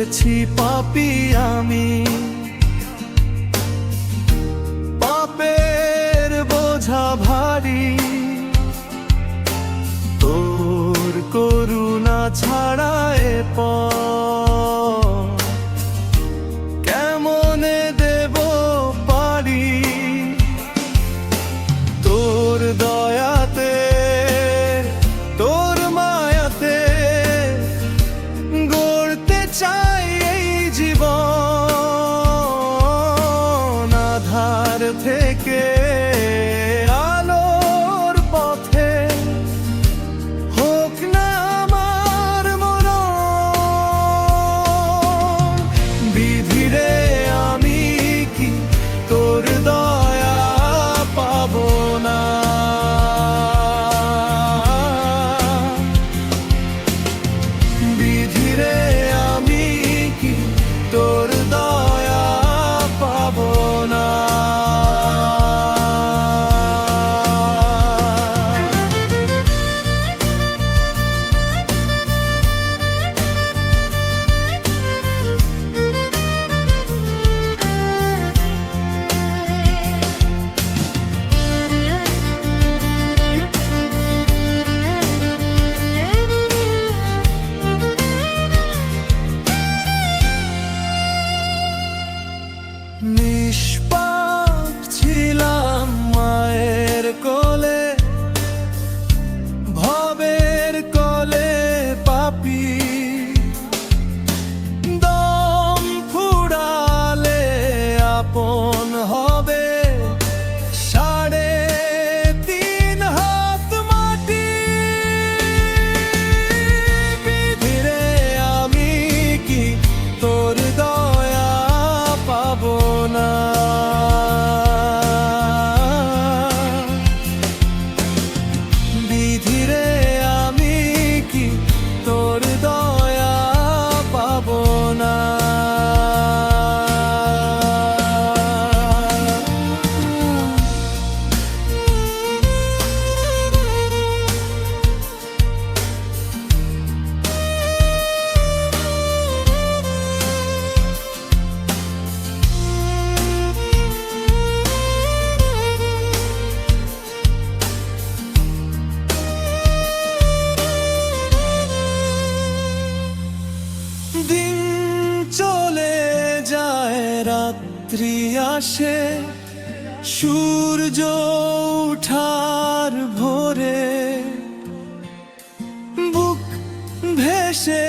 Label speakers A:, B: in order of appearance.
A: করেছি পাপী আমি, পাপের বোঝা ভারী, তোর করুণা ছাড়া এ পথ কেমনে দেব পারি। তোর দয়াতে তোর মায়াতে গড়তে চাই এই জীবন, আধার থেকে আলোর পথে হোক না আমার মরণ। বিধিরে আমি কি তোর দয়া পাবো না? বিধিরে আমি কি তোর দয়া পাবো না? নিষ্পাপ ছিলাম মায়ের কোলে, ভবের কোলে পাপী, দম ফুরালে আপন হবে 3.5 হাত মাটি। বিধিরে আমি কি তোর দয়া পাবো না? বিধিরে আমি কি তোর দয়া পাবো না? দিন চলে যায়, রাত্রি আসে, সূর্য ওঠার ভোরে বুক ভেসে